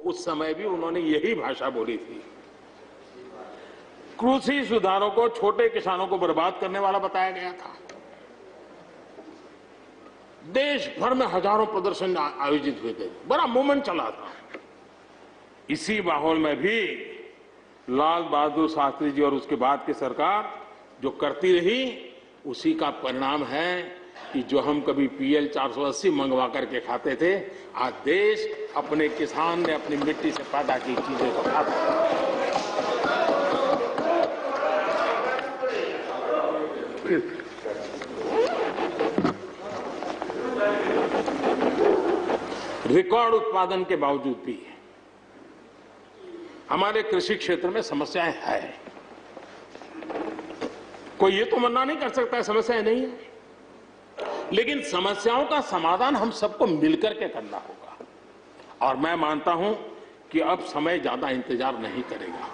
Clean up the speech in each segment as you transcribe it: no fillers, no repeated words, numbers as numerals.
उस समय भी उन्होंने यही भाषा बोली थी। कृषि सुधारों को छोटे किसानों को बर्बाद करने वाला बताया गया था। देश भर में हजारों प्रदर्शन आयोजित हुए थे, बड़ा मूवमेंट चला था। इसी माहौल में भी लाल बहादुर शास्त्री जी और उसके बाद की सरकार जो करती रही, उसी का परिणाम है कि जो हम कभी पीएल 480 मंगवा करके खाते थे, आज देश अपने किसान ने अपनी मिट्टी से पैदा की चीजों को खाता है। रिकॉर्ड उत्पादन के बावजूद भी हमारे कृषि क्षेत्र में समस्याएं हैं। कोई ये तो मना नहीं कर सकता है समस्याएं नहीं है, लेकिन समस्याओं का समाधान हम सबको मिलकर के करना होगा। और मैं मानता हूं कि अब समय ज्यादा इंतजार नहीं करेगा।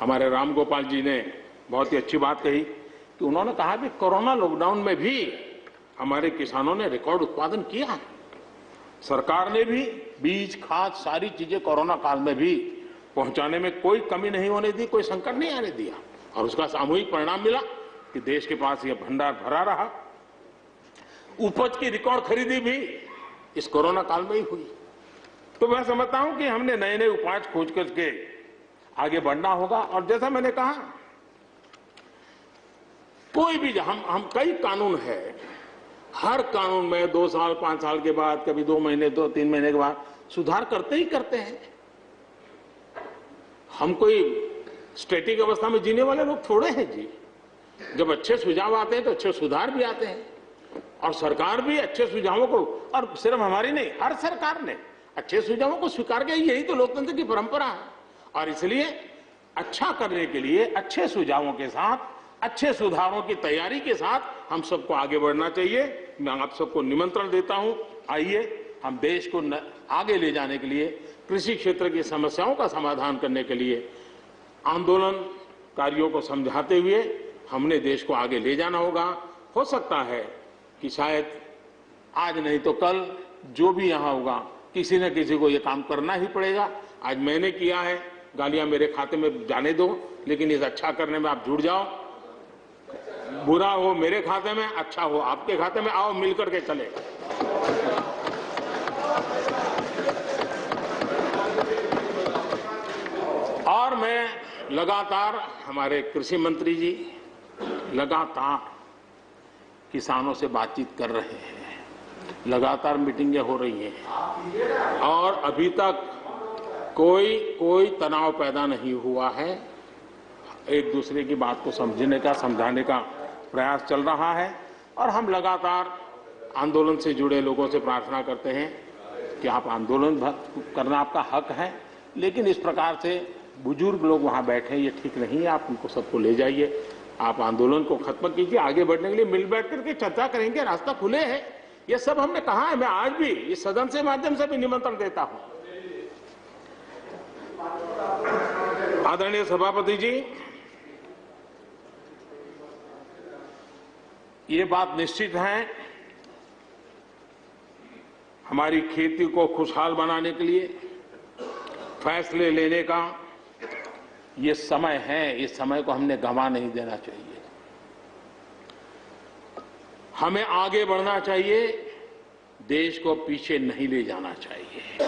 हमारे राम गोपाल जी ने बहुत ही अच्छी बात कही कि उन्होंने कहा कि कोरोना लॉकडाउन में भी हमारे किसानों ने रिकॉर्ड उत्पादन किया। सरकार ने भी बीज, खाद, सारी चीजें कोरोना काल में भी पहुंचाने में कोई कमी नहीं होने दी, कोई संकट नहीं आने दिया, और उसका सामूहिक परिणाम मिला कि देश के पास यह भंडार भरा रहा। उपज की रिकॉर्ड खरीदी भी इस कोरोना काल में ही हुई। तो मैं समझता हूं कि हमने नए नए उपाय खोज करके आगे बढ़ना होगा। और जैसा मैंने कहा, कोई भी हम कई कानून है, हर कानून में 2 साल 5 साल के बाद, कभी 2 महीने 2-3 महीने के बाद सुधार करते ही करते हैं। हम कोई स्टैटिक अवस्था में जीने वाले लोग थोड़े हैं जी। जब अच्छे सुझाव आते हैं तो अच्छे सुधार भी आते हैं, और सरकार भी अच्छे सुझावों को, और सिर्फ हमारी नहीं, हर सरकार ने अच्छे सुझावों को स्वीकार किया। यही तो लोकतंत्र की परंपरा है। और इसलिए अच्छा करने के लिए अच्छे सुझावों के साथ, अच्छे सुधारों की तैयारी के साथ हम सबको आगे बढ़ना चाहिए। मैं आप सबको निमंत्रण देता हूं, आइए हम देश को आगे ले जाने के लिए, कृषि क्षेत्र की समस्याओं का समाधान करने के लिए आंदोलनकारियों को समझाते हुए हमने देश को आगे ले जाना होगा। हो सकता है कि शायद आज नहीं तो कल जो भी यहां होगा, किसी न किसी को यह काम करना ही पड़ेगा। आज मैंने किया है, गालियां मेरे खाते में जाने दो, लेकिन इस अच्छा करने में आप जुड़ जाओ। बुरा हो मेरे खाते में, अच्छा हो आपके खाते में, आओ मिलकर के चले। और मैं लगातार, हमारे कृषि मंत्री जी लगातार किसानों से बातचीत कर रहे हैं, लगातार मीटिंगें हो रही हैं, और अभी तक कोई तनाव पैदा नहीं हुआ है। एक दूसरे की बात को समझने का, समझाने का प्रयास चल रहा है। और हम लगातार आंदोलन से जुड़े लोगों से प्रार्थना करते हैं कि आप आंदोलन करना आपका हक है, लेकिन इस प्रकार से बुजुर्ग लोग वहां बैठे, ये ठीक नहीं है। आप उनको सबको ले जाइए, आप आंदोलन को खत्म कीजिए। आगे बढ़ने के लिए मिल बैठ करके चर्चा करेंगे, रास्ता खुले है। ये सब हमने कहा है। मैं आज भी इस सदन से माध्यम से भी निमंत्रण देता हूं। आदरणीय सभापति जी, ये बात निश्चित है, हमारी खेती को खुशहाल बनाने के लिए फैसले लेने का ये समय है। इस समय को हमने गंवा नहीं देना चाहिए। हमें आगे बढ़ना चाहिए, देश को पीछे नहीं ले जाना चाहिए।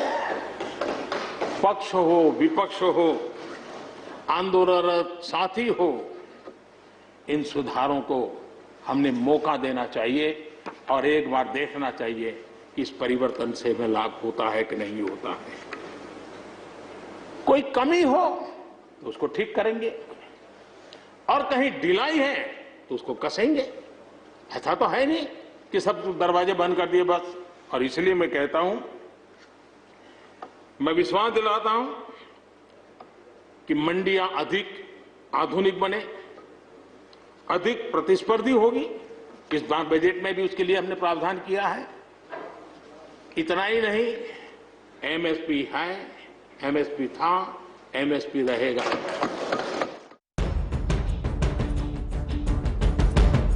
पक्ष हो, विपक्ष हो, आंदोलनरत साथी हो, इन सुधारों को हमने मौका देना चाहिए और एक बार देखना चाहिए कि इस परिवर्तन से हमें लाभ होता है कि नहीं होता है। कोई कमी हो तो उसको ठीक करेंगे, और कहीं ढिलाई है तो उसको कसेंगे। ऐसा तो है नहीं कि सब दरवाजे बंद कर दिए बस। और इसलिए मैं कहता हूं, मैं विश्वास दिलाता हूं कि मंडियां अधिक आधुनिक बने, अधिक प्रतिस्पर्धी होगी। इस बार बजट में भी उसके लिए हमने प्रावधान किया है। इतना ही नहीं, एमएसपी है, एमएसपी था, एमएसपी रहेगा।